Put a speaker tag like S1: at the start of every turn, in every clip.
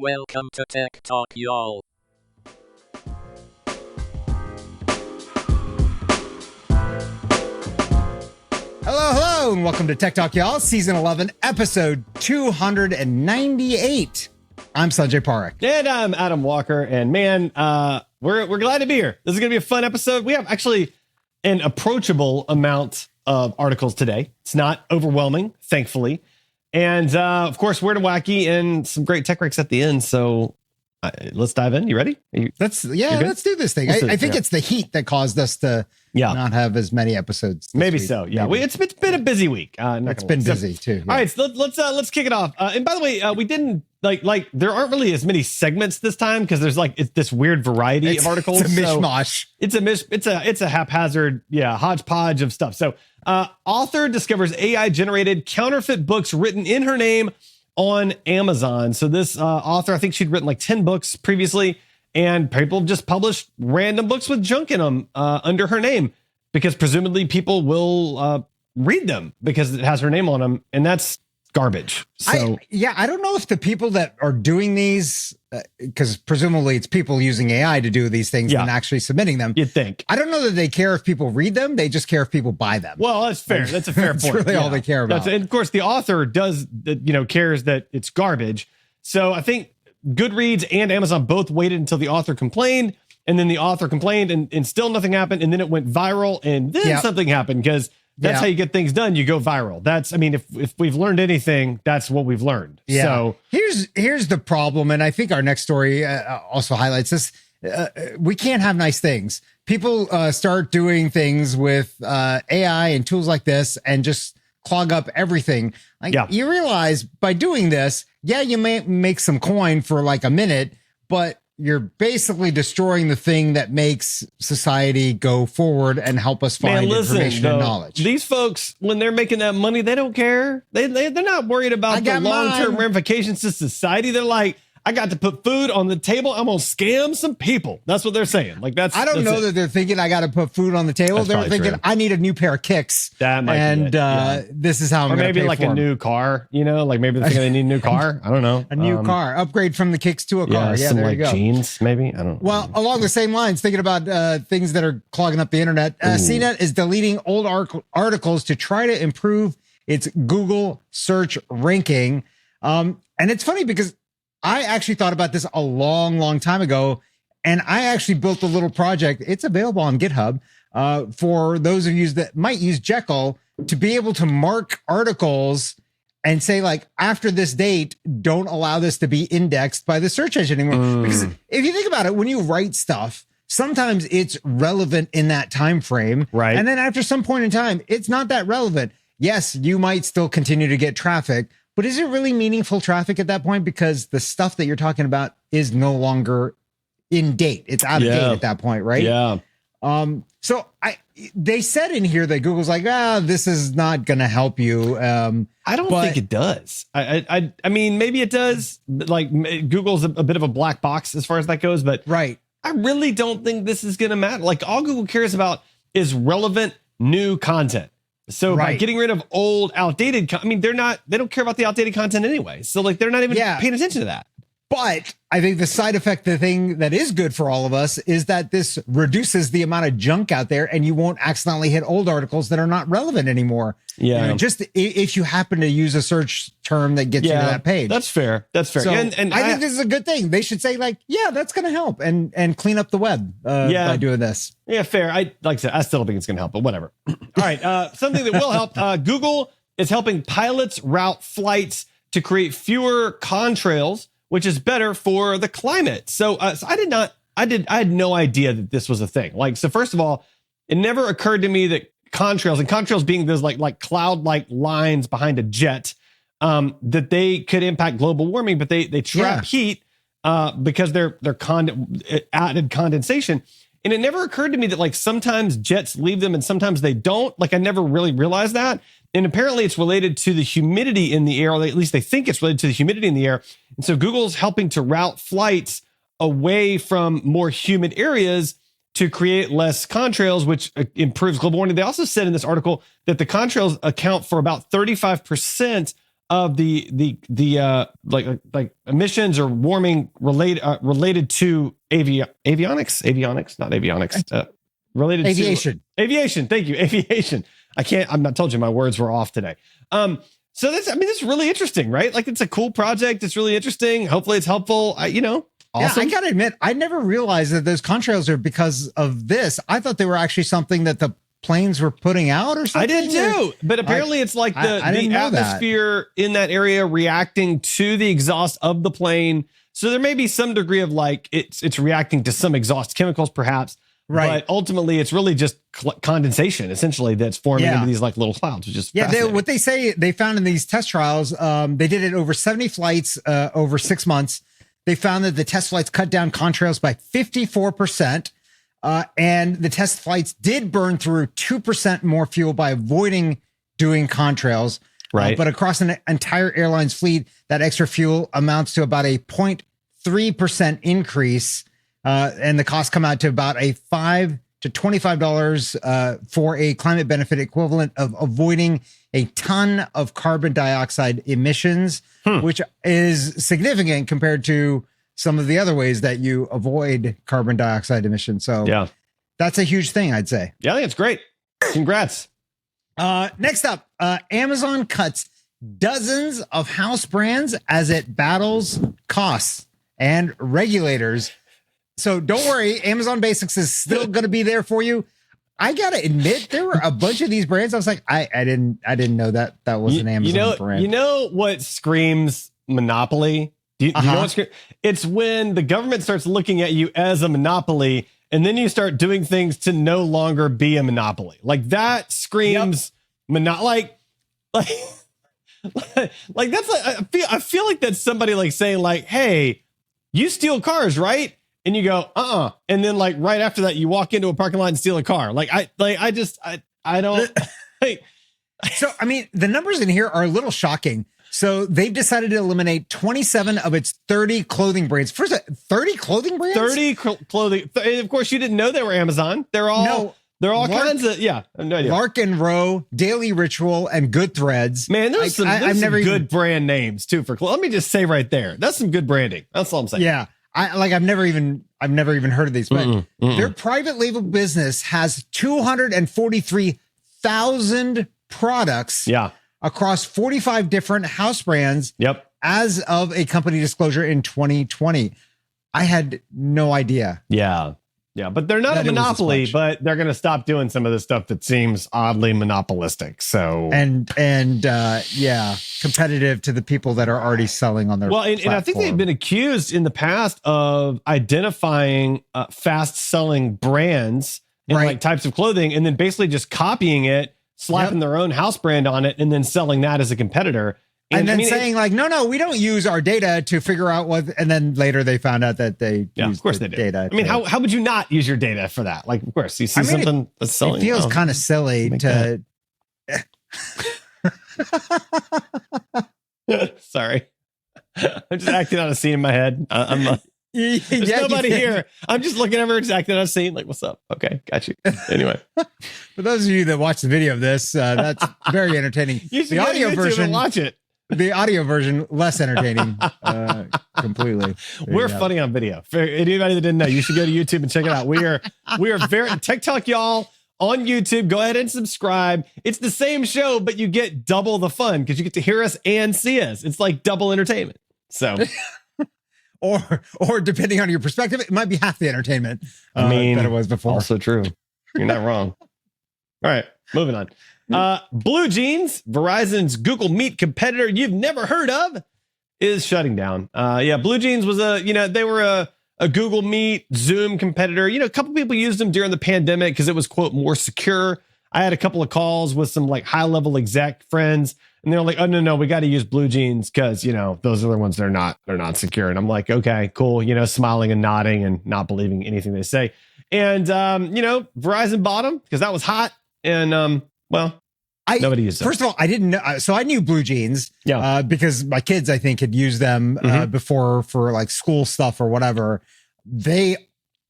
S1: Welcome to Tech Talk, y'all.
S2: Hello, and welcome to Tech Talk, y'all. Season 11, episode 298. I'm Sanjay Parekh.
S3: And I'm Adam Walker. And man, we're glad to be here. This is going to be a fun episode. We have actually an approachable amount of articles today. It's not overwhelming, thankfully. And of course, we're to Wacky and some great tech breaks at the end. So let's dive in. You ready?
S2: Let's do this thing. I think it's the heat that caused us to not have as many episodes.
S3: Maybe
S2: week.
S3: so. Yeah, it's been a busy week.
S2: It's been busy too. Yeah.
S3: All right, so let's kick it off. And by the way, we didn't like there aren't really as many segments this time because there's it's this weird variety of articles.
S2: It's a mishmash.
S3: It's a haphazard, hodgepodge of stuff. So author discovers AI generated counterfeit books written in her name on Amazon. So this author, I think she'd written 10 books previously, and people just published random books with junk in them under her name because presumably people will read them because it has her name on them, and that's garbage. So
S2: I don't know if the people that are doing these, because presumably it's people using AI to do these things and actually submitting them.
S3: You'd think.
S2: I don't know that they care if people read them. They just care if people buy them.
S3: Well, that's fair. That's a fair point.
S2: That's really all they care about.
S3: And of course, the author cares that it's garbage. So I think Goodreads and Amazon both waited until the author complained, and then the author complained, and still nothing happened, and then it went viral, and then something happened because that's how you get things done. You go viral. If we've learned anything, that's what we've learned.
S2: Yeah.
S3: So
S2: here's the problem, and I think our next story also highlights this. We can't have nice things. People start doing things with AI and tools like this and just clog up everything. You realize by doing this, you may make some coin for a minute, but you're basically destroying the thing that makes society go forward and help us find information and knowledge.
S3: These folks, when they're making that money, they don't care. They're not worried about the long-term ramifications to society. They're like, I got to put food on the table. I'm going to scam some people. That's what they're saying. I don't
S2: know that they're thinking I got to put food on the table.
S3: That's
S2: they're thinking
S3: true.
S2: I need a new pair of kicks.
S3: That might be it.
S2: This is how I'm going to pay for
S3: Or maybe a new car, maybe they're thinking they need a new car. I don't know.
S2: A new car, upgrade from the kicks to a car.
S3: Yeah, some
S2: there you go.
S3: jeans, maybe. I don't know.
S2: Well, along the same lines, thinking about things that are clogging up the internet, CNET is deleting old articles to try to improve its Google search ranking. And it's funny because I actually thought about this a long time ago, and I actually built a little project. It's available on GitHub for those of you that might use Jekyll to be able to mark articles and say, after this date, don't allow this to be indexed by the search engine anymore. Because if you think about it, when you write stuff, sometimes it's relevant in that time frame.
S3: Right.
S2: And then after some point in time, it's not that relevant. Yes, you might still continue to get traffic, but is it really meaningful traffic at that point? Because the stuff that you're talking about is no longer in date. It's out of date at that point, right?
S3: Yeah.
S2: So they said in here that Google's like, this is not going to help you.
S3: I don't think it does. I mean, maybe it does. Google's a bit of a black box as far as that goes, but
S2: right.
S3: I really don't think this is going to matter. All Google cares about is relevant new content. So by getting rid of old, outdated, they don't care about the outdated content anyway. So they're not even paying attention to that.
S2: But I think the side effect, the thing that is good for all of us is that this reduces the amount of junk out there and you won't accidentally hit old articles that are not relevant anymore.
S3: Yeah.
S2: Just if you happen to use a search term that gets you to that page.
S3: That's fair. So,
S2: and I think this is a good thing. They should say that's going to help and clean up the web by doing this.
S3: Yeah, fair. I still don't think it's going to help, but whatever. All right. Something that will help. Google is helping pilots route flights to create fewer contrails, which is better for the climate. So, I had no idea that this was a thing. So first of all, it never occurred to me that contrails being those like cloud-like lines behind a jet, that they could impact global warming, but they trap heat because they're added condensation. And it never occurred to me that sometimes jets leave them and sometimes they don't. I never really realized that. And apparently it's related to the humidity in the air, or at least they think it's related to the humidity in the air. And so Google's helping to route flights away from more humid areas to create less contrails, which improves global warming. They also said in this article that the contrails account for about 35% of the like emissions or warming related to avionics, not avionics, related
S2: Aviation.
S3: to aviation. Thank you, aviation. I'm not told you my words were off today. So this is really interesting, right? Like it's a cool project. It's really interesting. Hopefully it's helpful. Awesome.
S2: Yeah, I gotta admit, I never realized that those contrails are because of this. I thought they were actually something that the planes were putting out or something.
S3: I did too, but apparently it's like the atmosphere in that area reacting to the exhaust of the plane. So there may be some degree of like it's reacting to some exhaust chemicals, perhaps. Right. But ultimately, it's really just condensation, essentially, that's forming into these like little clouds, which is
S2: what they say they found in these test trials. They did it over 70 flights over 6 months. They found that the test flights cut down contrails by 54%. And the test flights did burn through 2% more fuel by avoiding doing contrails.
S3: Right.
S2: But across an entire airline's fleet, that extra fuel amounts to about a 0.3% increase. And the costs come out to about a $5 to $25 for a climate benefit equivalent of avoiding a ton of carbon dioxide emissions, which is significant compared to some of the other ways that you avoid carbon dioxide emissions. So that's a huge thing, I'd say.
S3: Yeah, I think it's great. Congrats.
S2: Next up, Amazon cuts dozens of house brands as it battles costs and regulators. So don't worry, Amazon Basics is still going to be there for you. I got to admit, there were a bunch of these brands. I was like, I didn't know that was an Amazon brand.
S3: You know what screams monopoly? Do you know what screams? It's when the government starts looking at you as a monopoly and then you start doing things to no longer be a monopoly. Like that screams like that's like, I feel like that's somebody like saying like, hey, you steal cars, right? And you go, and then like right after that, you walk into a parking lot and steal a car. Like I don't.
S2: So I mean, the numbers in here are a little shocking. So they've decided to eliminate 27 of its 30 clothing brands. First, 30 clothing brands?
S3: 30 clothing. Of course, you didn't know they were Amazon. They're all kinds of, I have no idea.
S2: Lark and Row, Daily Ritual, and Good Threads.
S3: Man, there's some good brand names too for clothes. Let me just say right there, that's some good branding. That's all I'm saying.
S2: Yeah. I've never even heard of these, but their private label business has 243,000 products across 45 different house brands as of a company disclosure in 2020. I had no idea.
S3: Yeah, but they're not a monopoly, but they're going to stop doing some of the stuff that seems oddly monopolistic. So and
S2: competitive to the people that are already selling on their
S3: and I think they've been accused in the past of identifying fast selling brands and like types of clothing, and then basically just copying it, slapping their own house brand on it, and then selling that as a competitor.
S2: And then saying like, no, we don't use our data to figure out what, and then later they found out that they used
S3: of course they did.
S2: Data.
S3: I mean, how would you not use your data for that? Like, of course, you see something that's selling.
S2: It feels kind of silly to.
S3: Sorry. I'm just acting out a scene in my head. There's nobody here. I'm just looking over acting out a scene. Like, what's up? Okay, got you. Anyway.
S2: For those of you that watch the video of this, that's very entertaining.
S3: The audio version, watch it.
S2: The audio version, less entertaining. Completely.
S3: We're funny on video. For anybody that didn't know, you should go to YouTube and check it out. We are very Tech Talk, y'all. On YouTube, go ahead and subscribe. It's the same show, but you get double the fun because you get to hear us and see us. It's like double entertainment. So,
S2: or depending on your perspective, it might be half the entertainment. That it was before.
S3: Also true. You're not wrong. All right, moving on. BlueJeans, Verizon's Google Meet competitor you've never heard of, is shutting down. BlueJeans was they were a Google Meet, Zoom competitor. A couple people used them during the pandemic because it was, quote, more secure. I had a couple of calls with some like high level exec friends, and they're like, oh, no, we got to use BlueJeans because, those other ones, they're not secure. And I'm like, okay, cool. Smiling and nodding and not believing anything they say. And, Verizon bought them because that was hot. And, nobody used them.
S2: First of all, I didn't know. So I knew BlueJeans because my kids, I think, had used them before for like school stuff or whatever. They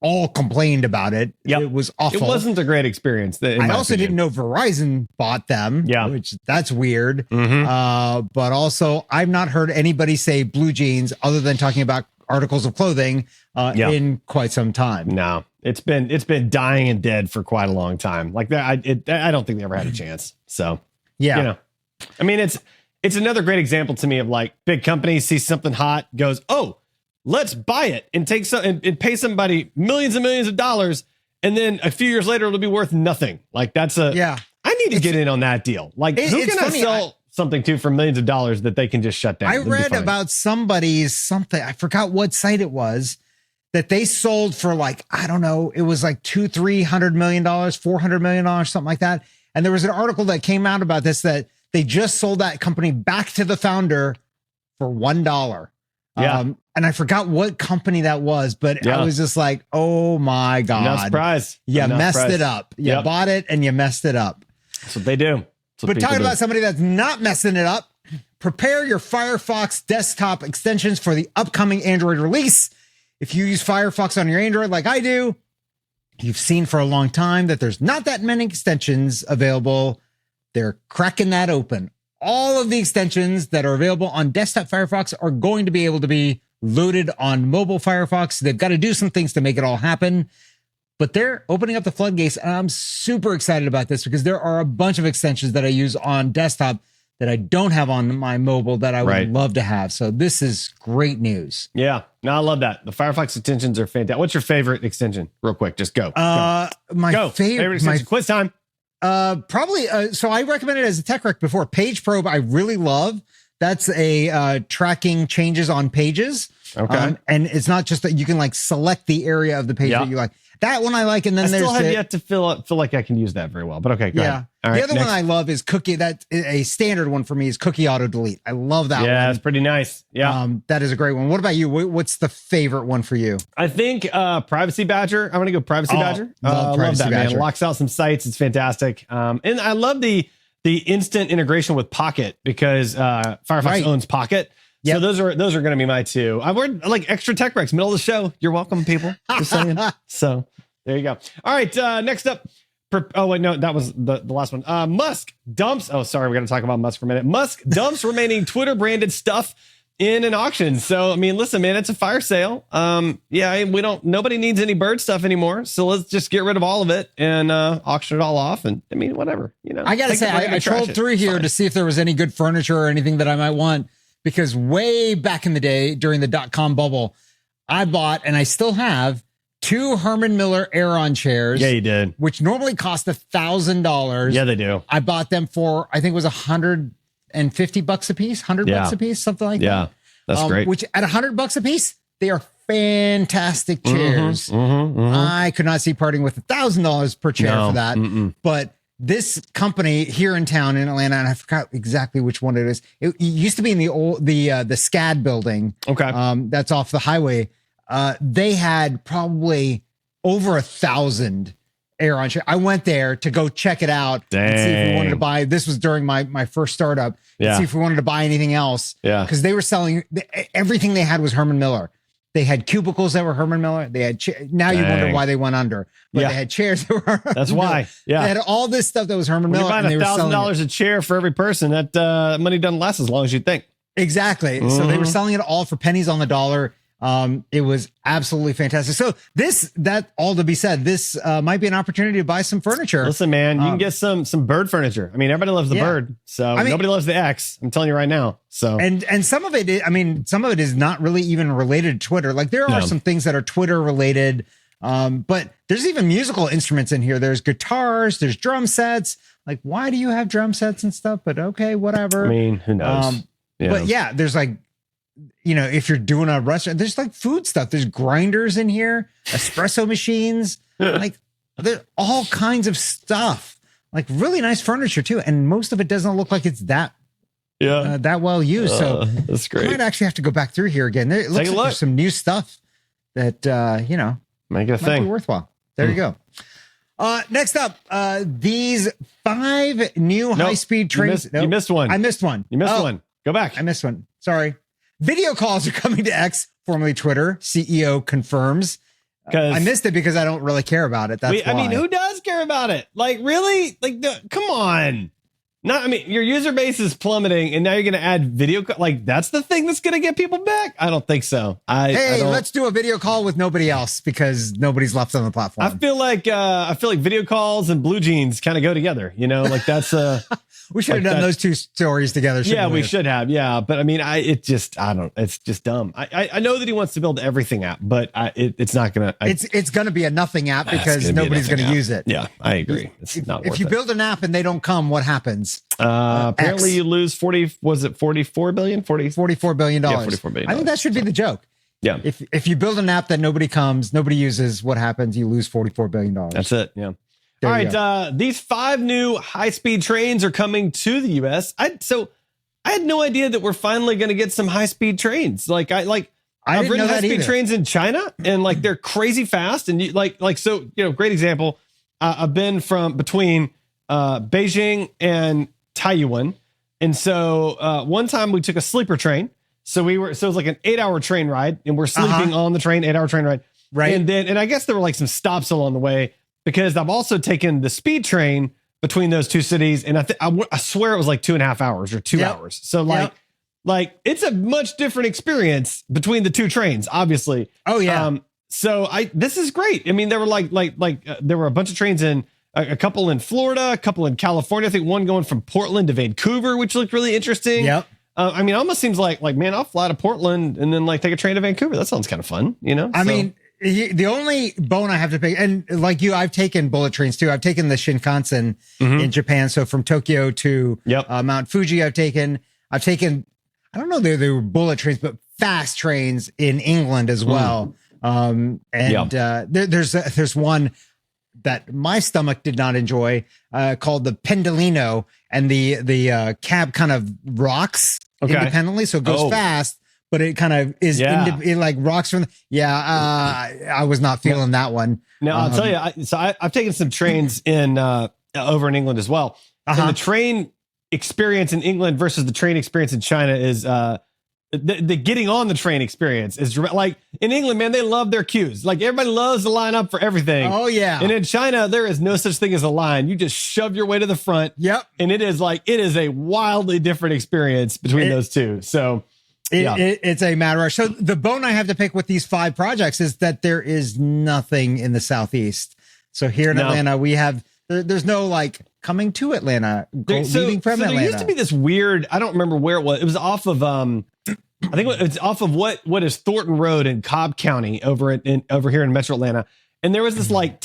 S2: all complained about it.
S3: Yep.
S2: It was awful.
S3: It wasn't a great experience.
S2: I also didn't know Verizon bought them.
S3: Yeah.
S2: Which that's weird.
S3: Mm-hmm.
S2: But also, I've not heard anybody say BlueJeans other than talking about articles of clothing in quite some time.
S3: No, it's been dying and dead for quite a long time. Like that, I don't think they ever had a chance. So
S2: yeah,
S3: you know, I mean, it's another great example to me of like big companies see something hot, goes, oh, let's buy it and take some and pay somebody millions and millions of dollars, and then a few years later it'll be worth nothing. Like that's I need to get in on that deal. Like who can I sell something to for millions of dollars that they can just shut down?
S2: I read about somebody's something. I forgot what site it was that they sold for like, I don't know. It was like $200-300 million, $400 million, something like that. And there was an article that came out about this, that they just sold that company back to the founder for $1.
S3: Yeah.
S2: And I forgot what company that was, but I was just like, oh my God.
S3: No surprise.
S2: You messed it up. You bought it and you messed it up.
S3: That's what they do.
S2: But talking about somebody that's not messing it up, prepare your Firefox desktop extensions for the upcoming Android release. If you use Firefox on your Android like I do, you've seen for a long time that there's not that many extensions available. They're cracking that open. All of the extensions that are available on desktop Firefox are going to be able to be loaded on mobile Firefox. They've got to do some things to make it all happen, but they're opening up the floodgates. And I'm super excited about this because there are a bunch of extensions that I use on desktop that I don't have on my mobile that I would love to have. So this is great news.
S3: Yeah, no, I love that. The Firefox extensions are fantastic. What's your favorite extension? Real quick, just go.
S2: My favorite
S3: extension. Quiz time.
S2: Probably. So I recommended it as a tech rec before. Page Probe, I really love. That's a tracking changes on pages.
S3: Okay.
S2: And it's not just that you can like select the area of the page that you like. That one I like. And then
S3: I
S2: there's
S3: still have yet to feel like I can use that very well. But okay, go ahead. All right,
S2: the other one I love is Cookie. That a standard one for me is Cookie Auto Delete. I love that one.
S3: Yeah, it's pretty nice. Yeah.
S2: That is a great one. What about you? What's the favorite one for you?
S3: I think Privacy Badger. I'm gonna go Privacy Badger. Love that, man. Locks out some sites. It's fantastic. And I love the instant integration with Pocket because Firefox owns Pocket. Yep. So those are going to be my two. I word like extra tech recs, middle of the show. You're welcome, people. Just saying. So there you go. All right. Next up. Oh, wait, no, that was the last one. Musk dumps. Oh, sorry. We're going to talk about Musk for a minute. Musk dumps remaining Twitter branded stuff in an auction. So, I mean, listen, man, it's a fire sale. Nobody needs any bird stuff anymore. So let's just get rid of all of it and auction it all off. And I mean, whatever, you know.
S2: I got to say, I trolled through here to see if there was any good furniture or anything that I might want. Because way back in the day, during the .com bubble, I bought, and I still have, 2 Herman Miller Aeron chairs.
S3: Yeah, you did.
S2: Which normally cost $1,000.
S3: Yeah, they do.
S2: I bought them for, I think it was $150 a piece, $100 a piece, something like that.
S3: Yeah, that's great.
S2: Which at $100 a piece, they are fantastic chairs. I could not see parting with $1,000 per chair for that. But this company here in town in Atlanta, and I forgot exactly which one it is. It used to be in the old the SCAD building. Okay, that's off the highway. They had probably over 1,000 Aeron chairs. I went there to go check it out and see if we wanted to buy. This was during my first startup. Yeah, see if we wanted to buy anything else. Yeah, because they were selling everything they had was Herman Miller. They had cubicles that were Herman Miller. They had now you wonder why they went under. But they had chairs that were Herman
S3: That's why. Yeah.
S2: They had all this stuff that was Herman Miller.
S3: You're buying $1,000 a chair for every person. That money doesn't last as long as you think.
S2: Exactly. So they were selling it all for pennies on the dollar. It was absolutely fantastic. So that all to be said, this might be an opportunity to buy some furniture.
S3: Listen, man, you can get some bird furniture. I mean, everybody loves the bird, so nobody loves the X. I'm telling you right now. So
S2: and some of it, some of it is not really even related to Twitter. Like there are some things that are Twitter related, but there's even musical instruments in here. There's guitars, there's drum sets. Like, why do you have drum sets and stuff? But okay, whatever.
S3: I mean, who knows?
S2: But yeah, there's like, if you're doing a restaurant, there's like food stuff. There's grinders in here, espresso machines, like there's all kinds of stuff, like really nice furniture too. And most of it doesn't look like it's that well used. So
S3: that's great.
S2: I might actually have to go back through here again. It looks like there's some new stuff that,
S3: make it a thing.
S2: Be worthwhile. There you go. Next up, these 5 new high-speed trains.
S3: You missed one.
S2: I missed one.
S3: You missed one. Go back.
S2: I missed one. Sorry. Video calls are coming to X, formerly Twitter. CEO confirms.
S3: because
S2: I missed it because I don't really care about it. That's
S3: I
S2: why.
S3: mean, who does care about it? Like, really? Like, come on. Not, I mean, your user base is plummeting, and now you're going to add video. Like, that's the thing that's going to get people back. I don't think so.
S2: Hey, let's do a video call with nobody else because nobody's left on the platform.
S3: I feel like video calls and BlueJeans kind of go together. You know, like that's
S2: we should have done those two stories together.
S3: Yeah, we should have. Yeah, but I mean, it's just dumb. I know that he wants to build everything app, but it's not gonna.
S2: It's gonna be a nothing app because nobody's gonna use it.
S3: Yeah, I agree. It's not worth it.
S2: If you build an app and they don't come, what happens?
S3: Apparently you lose 44 billion?
S2: $44 billion.
S3: Yeah, $44 billion.
S2: I think that should be the joke.
S3: Yeah.
S2: If you build an app that nobody comes, nobody uses, what happens? You lose $44 billion.
S3: That's it. Yeah. All right. These 5 new high-speed trains are coming to the U.S. I had no idea that we're finally going to get some high-speed trains. I've ridden high-speed trains in China, and like they're crazy fast. And great example. I've been between Beijing and Taiyuan, and so one time we took a sleeper train. So it was like an 8-hour train ride, and we're sleeping on the train, 8-hour train ride.
S2: Right.
S3: And I guess there were like some stops along the way, because I've also taken the speed train between those two cities. And I swear it was like 2.5 hours or 2 hours. So like it's a much different experience between the two trains, obviously.
S2: Oh yeah.
S3: This is great. I mean, there were there were a bunch of trains in a couple in Florida, a couple in California. I think one going from Portland to Vancouver, which looked really interesting.
S2: Yep.
S3: I mean, it almost seems like, man, I'll fly to Portland and then like take a train to Vancouver. That sounds kind of fun, you know?
S2: I mean, the only bone I have to pick, and like you, I've taken bullet trains too. I've taken the Shinkansen in Japan. So from Tokyo to Mount Fuji, I've taken, I don't know, they were bullet trains, but fast trains in England as well. There's one that my stomach did not enjoy, called the Pendolino, and the cab kind of rocks independently. So it goes fast, but it kind of is, it like rocks from, I was not feeling that one.
S3: Now I'll tell you, I've taken some trains over in England as well. And the train experience in England versus the train experience in China is, the getting on the train experience is like in England, man, they love their queues. Like everybody loves to line up for everything.
S2: Oh yeah.
S3: And in China, there is no such thing as a line. You just shove your way to the front.
S2: Yep.
S3: And it is a wildly different experience between those two. So
S2: it's a mad rush. So the bone I have to pick with these 5 projects is that there is nothing in the Southeast. So here in Atlanta, we have, there's no like coming to Atlanta, leaving from Atlanta.
S3: There used to be this weird, I don't remember where it was. It was off of, I think it's off of what is Thornton Road in Cobb County over here in Metro Atlanta. And there was this like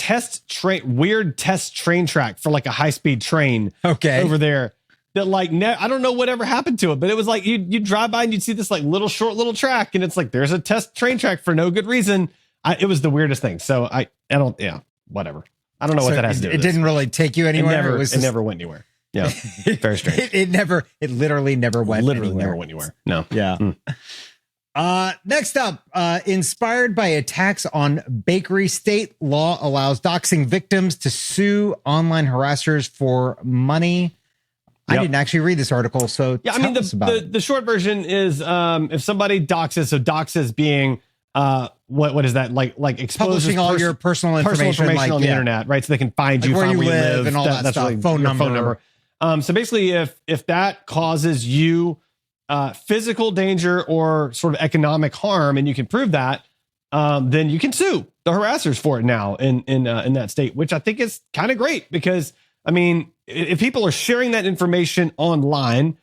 S3: weird test train track for like a high speed train over there that like, I don't know whatever happened to it, but it was like, you drive by and you'd see this like short little track. And it's like, there's a test train track for no good reason. It was the weirdest thing. So I don't, whatever. I don't know what that has to do with
S2: it. Didn't really take you anywhere.
S3: It never went anywhere. Yeah. Very strange.
S2: It literally never went anywhere.
S3: Never went anywhere. No.
S2: Yeah. Next up, inspired by attacks on bakery, state law allows doxing victims to sue online harassers for money. I didn't actually read this article, so
S3: I mean, the short version is if somebody doxes, so doxes being what is that like
S2: publishing all your personal information like,
S3: on the internet, right? So they can find you,
S2: where
S3: find
S2: you live, and all that stuff.
S3: Really
S2: phone number.
S3: So basically, if that causes you physical danger or sort of economic harm, and you can prove that, then you can sue the harassers for it now in that state, which I think is kind of great because I mean, if people are sharing that information online,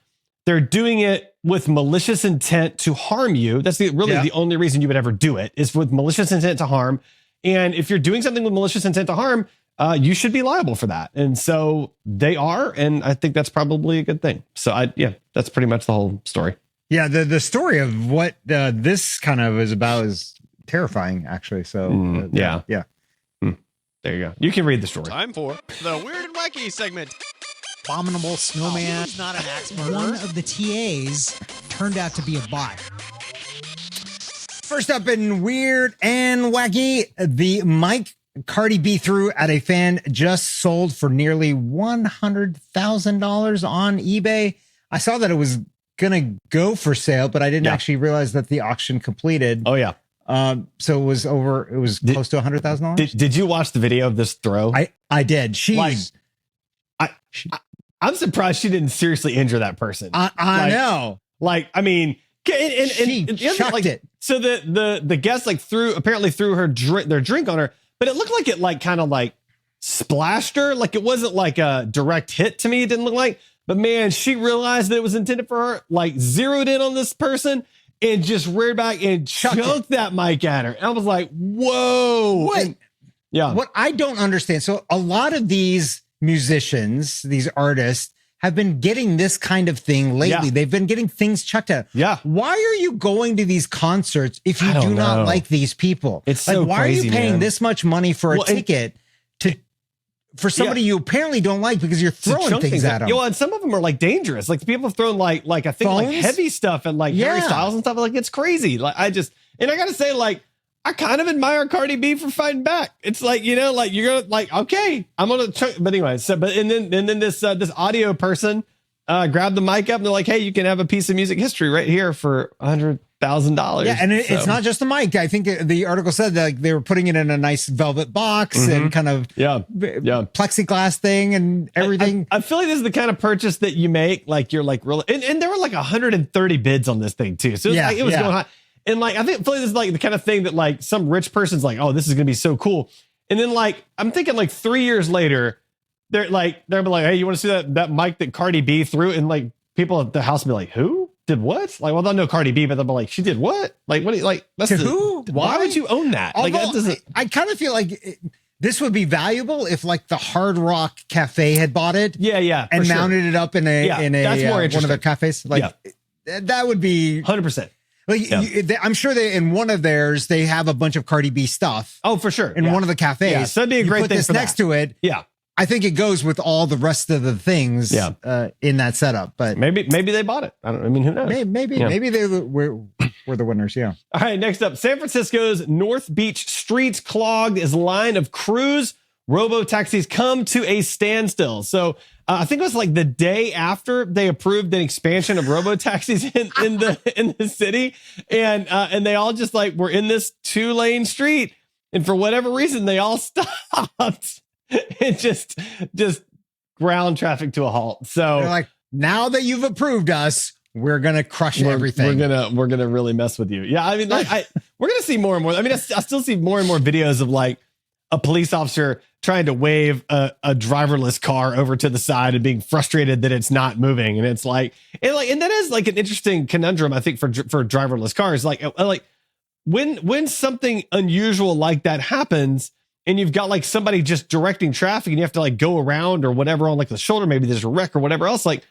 S3: they're doing it with malicious intent to harm you. That's really the only reason you would ever do it, is with malicious intent to harm. And if you're doing something with malicious intent to harm, you should be liable for that. And so they are, and I think that's probably a good thing. So that's pretty much the whole story.
S2: Yeah, the story of what this kind of is about is terrifying, actually. So
S3: There you go. You can read the story.
S4: Time for the Weird and Wacky segment.
S5: Abominable snowman.
S4: He's not an axe murderer.
S5: One of the TAs turned out to be a bot.
S2: First up in Weird and Wacky, the mic Cardi B threw at a fan just sold for nearly $100,000 on eBay. I saw that it was going to go for sale, but I didn't actually realize that the auction completed.
S3: Oh, yeah.
S2: So it was close to $100,000.
S3: Did you watch the video of this throw?
S2: I did.
S3: I'm surprised she didn't seriously injure that person.
S2: I know.
S3: Like, I mean,
S2: She chucked it.
S3: So the guest apparently threw their drink on her, but it looked like it like kind of like splashed her. Like it wasn't like a direct hit to me. It didn't look like, but man, she realized that it was intended for her, like zeroed in on this person and just reared back and choked that mic at her. And I was like, whoa.
S2: What?
S3: Yeah.
S2: What I don't understand. So a lot of these musicians, these artists, have been getting this kind of thing lately.
S3: Yeah.
S2: They've been getting things chucked at.
S3: Yeah.
S2: Why are you going to these concerts if you do not like these people?
S3: It's so
S2: why
S3: crazy,
S2: are you paying
S3: man.
S2: this much money for a ticket for somebody you apparently don't like because you're throwing things at them?
S3: Yo, and some of them are like dangerous. Like people have thrown like I think
S2: Phones?
S3: like heavy stuff and like Harry Styles and stuff. Like it's crazy. Like I gotta say, like, I kind of admire Cardi B for fighting back. It's like, you know, like you're gonna like, okay, I'm gonna but anyway, and then this audio person grabbed the mic up and they're like, hey, you can have a piece of music history right here for $100,000.
S2: Yeah, and it's not just the mic. I think the article said that they were putting it in a nice velvet box and kind of plexiglass thing and everything.
S3: I feel like this is the kind of purchase that you make, like you're like really, and there were like 130 bids on this thing too. So it was going high. And like, I feel like this is like the kind of thing that like some rich person's like, oh, this is going to be so cool. And then like, I'm thinking like 3 years later, they're like, hey, you want to see that mic that Cardi B threw? And like people at the house will be like, who did what? Like, well, they'll know Cardi B, but they'll be like, she did what? Like, what do you like? That's
S2: who?
S3: Why would you own that?
S2: Although,
S3: like, that doesn't.
S2: I kind of feel like this would be valuable if like the Hard Rock Cafe had bought it.
S3: Yeah.
S2: And mounted it up in a
S3: that's more
S2: one of their cafes. Like that would be
S3: 100%.
S2: Like I'm sure they in one of theirs they have a bunch of Cardi B stuff.
S3: Oh, for sure.
S2: In one of the cafes.
S3: Yeah, so that'd be a great
S2: put
S3: thing
S2: this
S3: for
S2: next
S3: that.
S2: to it.
S3: Yeah.
S2: I think it goes with all the rest of the things in that setup. But
S3: maybe they bought it. I mean, who knows?
S2: Maybe they were the winners. Yeah.
S3: All right. Next up, San Francisco's North Beach streets clogged as line of cruise robotaxis come to a standstill. So I think it was like the day after they approved an expansion of robotaxis in the city, and they all just like were in this 2-lane street, and for whatever reason they all stopped. It just ground traffic to a halt. So
S2: they're like, now that you've approved us, we're gonna crush everything.
S3: We're gonna really mess with you. Yeah, I mean, like, we're gonna see more and more. I mean, I still see more and more videos of like a police officer trying to wave a driverless car over to the side and being frustrated that it's not moving. And it's like, and that is like an interesting conundrum, I think, for driverless cars. Like when something unusual like that happens, and you've got like somebody just directing traffic and you have to like go around or whatever on like the shoulder, maybe there's a wreck or whatever else. Like,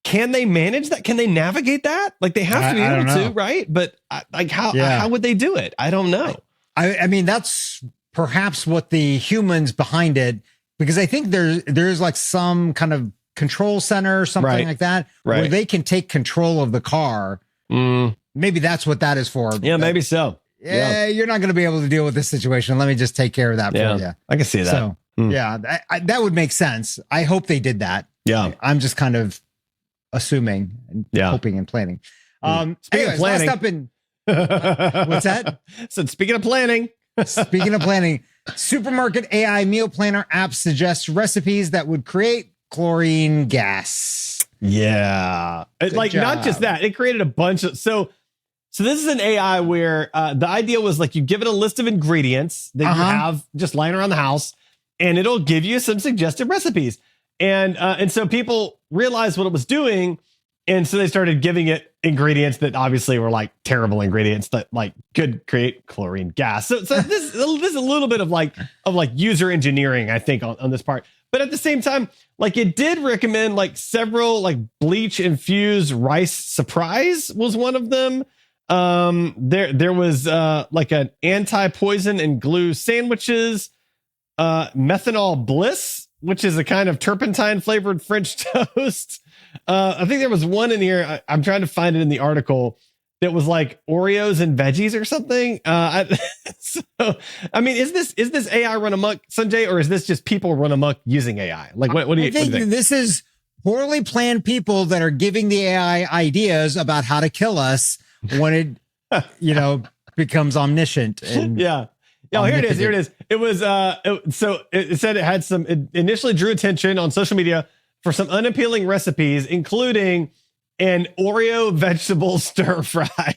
S3: can they manage that? Can they navigate that? Like they have to be able to, right? But like how would they do it? I don't know.
S2: I mean, that's perhaps what the humans behind it, because I think there's like some kind of control center or something like that where they can take control of the car. Maybe that's what that is for.
S3: Yeah, maybe so.
S2: Yeah, you're not going to be able to deal with this situation. Let me just take care of that for you.
S3: I can see that.
S2: So, that would make sense. I hope they did that.
S3: Yeah.
S2: I'm just kind of assuming and hoping and planning.
S3: Speaking of planning.
S2: Last up in what's that?
S3: So speaking of planning.
S2: Speaking of planning, supermarket AI meal planner app suggests recipes that would create chlorine gas.
S3: Yeah. Like
S2: job.
S3: Not just that, it created a bunch of, so this is an AI where the idea was like you give it a list of ingredients that you have just lying around the house, and it'll give you some suggested recipes. And so people realized what it was doing, and so they started giving it ingredients that obviously were like terrible ingredients that like could create chlorine gas. So this is a little bit of like user engineering, I think, on this part. But at the same time, like it did recommend like several like bleach infused rice surprise was one of them. There was like an anti-poison and glue sandwiches, methanol bliss, which is a kind of turpentine flavored French toast. I think there was one in here. I'm trying to find it in the article that was like Oreos and veggies or something. So, I mean, is this AI run amok, Sanjay, or is this just people run amok using AI? Like, what do you think?
S2: This is poorly planned people that are giving the AI ideas about how to kill us when it, becomes omniscient. And
S3: Yeah. Oh, here it is. Here it is. It was it said it initially drew attention on social media for some unappealing recipes, including an Oreo vegetable stir fry.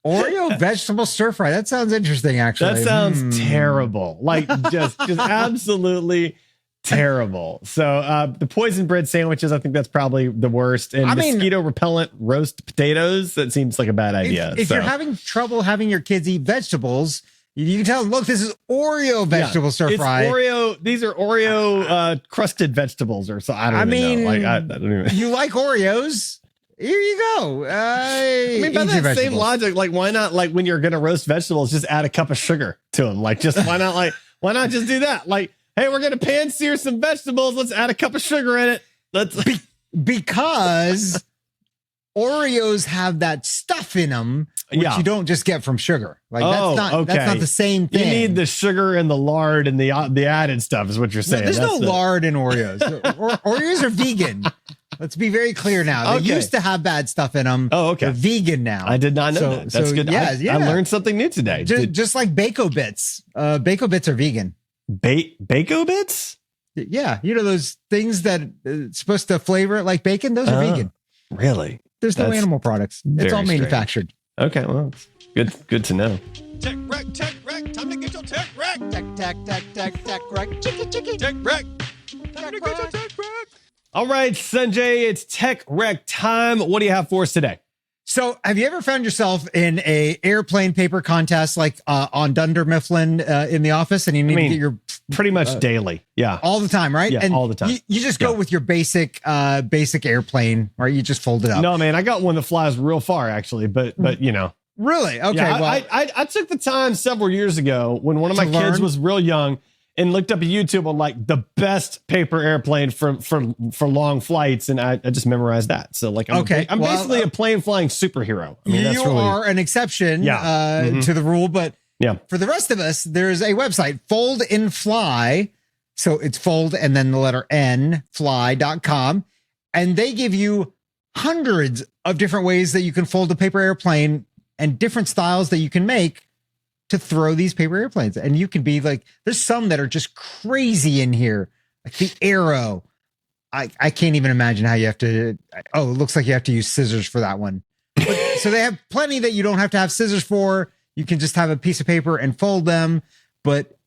S2: Oreo vegetable stir fry. That sounds interesting, actually.
S3: That sounds terrible. Like just absolutely terrible. So the poison bread sandwiches, I think that's probably the worst. And mosquito repellent roast potatoes, that seems like a bad idea.
S2: If you're having trouble having your kids eat vegetables, you can tell them, look, this is Oreo vegetable stir fry.
S3: Oreo. These are Oreo crusted vegetables or so. I don't know. Like, I don't even.
S2: You like Oreos? Here you go.
S3: I mean, by that same logic, like, why not, like, when you're going to roast vegetables, just add a cup of sugar to them? Like, just why not just do that? Like, hey, we're going to pan sear some vegetables. Let's add a cup of sugar in it.
S2: Because Oreos have that stuff in them, which you don't just get from sugar. Like, that's not the same thing.
S3: You need the sugar and the lard and the added stuff, is what you're saying.
S2: There's no lard in Oreos. Oreos are vegan. Let's be very clear now. They used to have bad stuff in them. Oh, okay. They're vegan now.
S3: I did not know that. That's good. I learned something new today.
S2: Just like Bako Bits. Bako Bits are vegan.
S3: Bako Bits?
S2: Yeah. You know those things that supposed to flavor it like bacon? Those are vegan.
S3: Really?
S2: There's no animal products. It's all manufactured.
S3: Okay, well, good to know.
S4: Tech wreck. Time to get your tech wreck.
S5: Tech wreck. Chicky.
S4: Tech wreck. Time to get your tech wreck.
S3: All right, Sanjay, it's tech wreck time. What do you have for us today?
S2: So have you ever found yourself in a airplane paper contest, like on Dunder Mifflin in the office, and you need to get your
S3: pretty much daily. Yeah.
S2: All the time, right?
S3: Yeah,
S2: and
S3: all the time.
S2: You just go with your basic airplane, right? You just fold it up.
S3: No, man, I got one that flies real far, actually, but you know.
S2: Really? Okay.
S3: Yeah,
S2: well,
S3: I took the time several years ago when one of my kids was real young and looked up a YouTube on like the best paper airplane for long flights, and I just memorized that. So like, I'm basically a plane flying superhero. I mean,
S2: you are an exception to the rule, but for the rest of us, there's a website, Fold in Fly. So it's fold and then the letter N, fly.com. And they give you hundreds of different ways that you can fold a paper airplane and different styles that you can make to throw these paper airplanes. And you can be like, there's some that are just crazy in here, like the arrow. I can't even imagine how you have to. It looks like you have to use scissors for that one. But, so they have plenty that you don't have to have scissors for. You can just have a piece of paper and fold them. But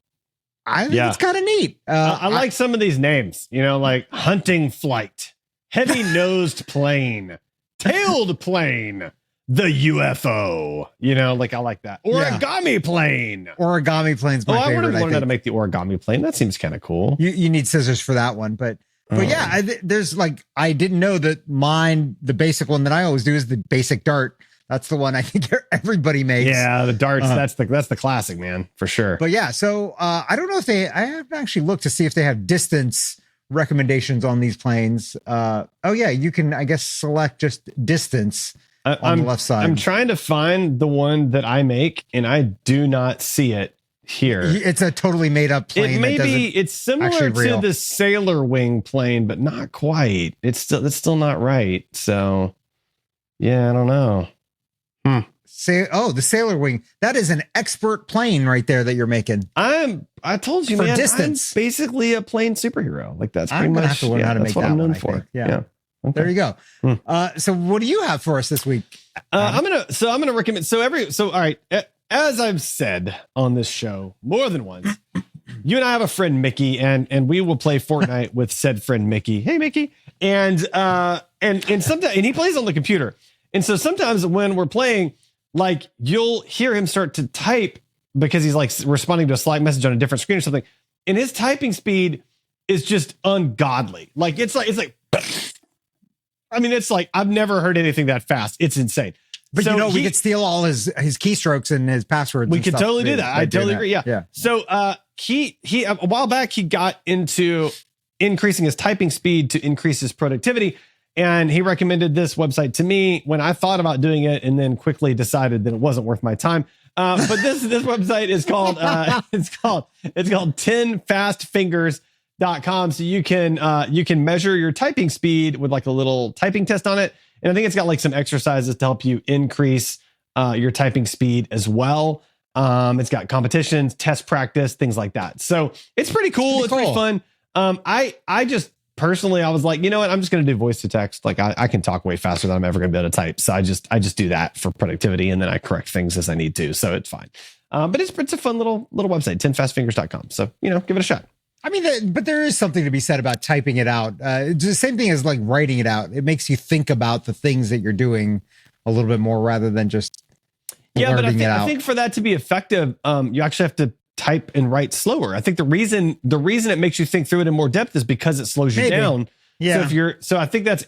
S2: I think it's kind of neat.
S3: I like some of these names, you know, like hunting flight, heavy nosed plane, tailed plane, the UFO, you know, like I like that. Origami plane.
S2: Origami plane's my favorite.
S3: I would have learned how to make the origami plane. That seems kind of cool.
S2: You need scissors for that one, but yeah, there's like, I didn't know that the basic one that I always do is the basic dart. That's the one I think everybody makes.
S3: Yeah, the darts. That's the classic, man, for sure.
S2: But yeah, so I don't know if I haven't actually looked to see if they have distance recommendations on these planes. You can, I guess, select just distance on the left side.
S3: I'm trying to find the one that I make, and I do not see it here.
S2: It's a totally made up plane.
S3: It's similar to the Sailor Wing plane, but not quite. It's still not right. So yeah, I don't know.
S2: The Sailor Wing. That is an expert plane right there that you're making.
S3: I told you,
S2: for
S3: man,
S2: distance.
S3: I'm basically a plane superhero. Like that's pretty
S2: I'm gonna
S3: much
S2: have to learn how to make
S3: what
S2: that
S3: I'm known
S2: one,
S3: for.
S2: Yeah. Okay. There you go. So what do you have for us this week?
S3: I'm gonna recommend. All right. As I've said on this show more than once, you and I have a friend Mickey, and we will play Fortnite with said friend Mickey. Hey Mickey, and sometimes he plays on the computer, and so sometimes when we're playing, like you'll hear him start to type because he's like responding to a Slack message on a different screen or something, and his typing speed is just ungodly. Like it's like. I mean, it's like I've never heard anything that fast. It's insane.
S2: But so we could steal all his keystrokes and his passwords.
S3: We could totally do that. I totally agree. Yeah. So he a while back he got into increasing his typing speed to increase his productivity, and he recommended this website to me when I thought about doing it, and then quickly decided that it wasn't worth my time. But this website is called it's called 10fastfingers.com. So you can measure your typing speed with like a little typing test on it. And I think it's got like some exercises to help you increase your typing speed as well. It's got competitions, test practice, things like that. So it's pretty cool. It's pretty fun. I just personally, I was like, you know what? I'm just going to do voice to text. Like I can talk way faster than I'm ever going to be able to type. So I just do that for productivity, and then I correct things as I need to. So it's fine. But it's a fun little website, 10fastfingers.com. So, give it a shot.
S2: I mean, but there is something to be said about typing it out. It's the same thing as like writing it out. It makes you think about the things that you're doing a little bit more rather than just
S3: but I
S2: I
S3: think for that to be effective, you actually have to type and write slower. I think the reason it makes you think through it in more depth is because it slows you down.
S2: Yeah.
S3: So I think that's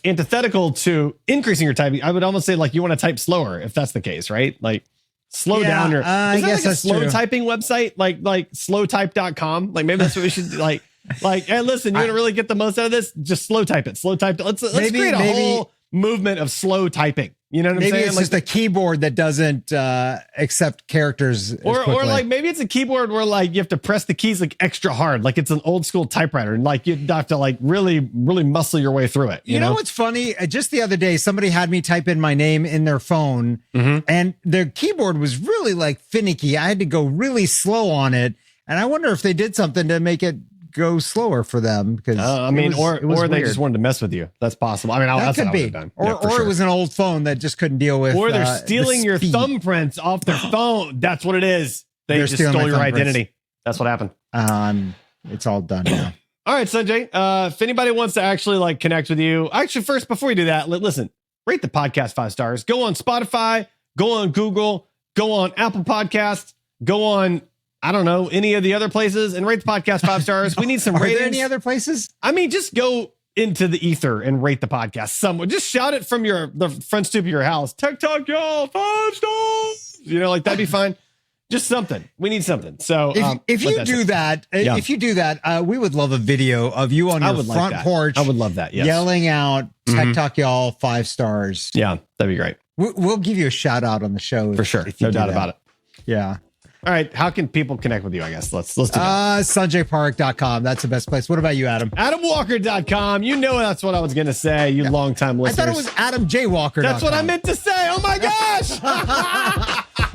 S3: antithetical to increasing your typing. I would almost say like you want to type slower if that's the case, right? Like slow down your.
S2: I guess
S3: like
S2: that's
S3: a slow
S2: true.
S3: typing website, like slowtype.com. Like maybe that's what we should like. Hey, listen, you want to really get the most out of this? Just slow type it. Slow type it. Let's create a whole movement of slow typing. You know what I'm saying?
S2: Maybe it's just a keyboard that doesn't accept characters
S3: or like maybe it's a keyboard where like you have to press the keys like extra hard, like it's an old school typewriter, and like you have to like really muscle your way through it.
S2: You know what's funny? Just the other day, somebody had me type in my name in their phone, and their keyboard was really like finicky. I had to go really slow on it, and I wonder if they did something to make it go slower for them, because
S3: or they just wanted to mess with you. That's possible. I mean,
S2: that
S3: that's
S2: could
S3: how
S2: be,
S3: done.
S2: Or it was an old phone that just couldn't deal with.
S3: Or they're stealing your thumbprints off their phone. That's what it is. They're just stole your identity. That's what happened.
S2: It's all done now.
S3: All right, Sanjay. If anybody wants to actually like connect with you, actually, first before we do that, listen. Rate the podcast 5 stars. Go on Spotify. Go on Google. Go on Apple Podcasts. Go on, I don't know, any of the other places, and rate the podcast 5 stars. We need some ratings.
S2: Are there any other places?
S3: I mean, just go into the ether and rate the podcast somewhere. Just shout it from the front stoop of your house. Tech Talk, y'all, 5 stars. Like that'd be fine. Just something. We need something. So
S2: if you do that, we would love a video of you on your front porch.
S3: I would love that. Yes.
S2: Yelling out, Tech Talk, y'all, 5 stars.
S3: Yeah, that'd be great.
S2: We'll give you a shout out on the show.
S3: For sure. No doubt about it.
S2: Yeah.
S3: All right. How can people connect with you? I guess let's do that.
S2: SanjayParakh.com. That's the best place. What about you, Adam?
S3: AdamWalker.com. You know that's what I was going to say. You longtime listeners.
S2: I thought it was AdamJWalker.com.
S3: That's what I meant to say. Oh my gosh.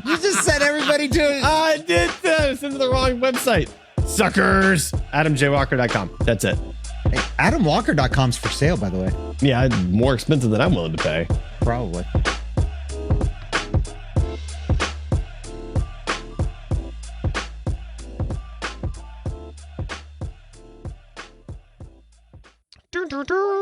S2: You just said everybody to it.
S3: I did this into the wrong website. Suckers. AdamJWalker.com. That's it.
S2: Hey, AdamWalker.com's for sale, by the way.
S3: Yeah, more expensive than I'm willing to pay.
S2: Probably.
S4: Do, do, do.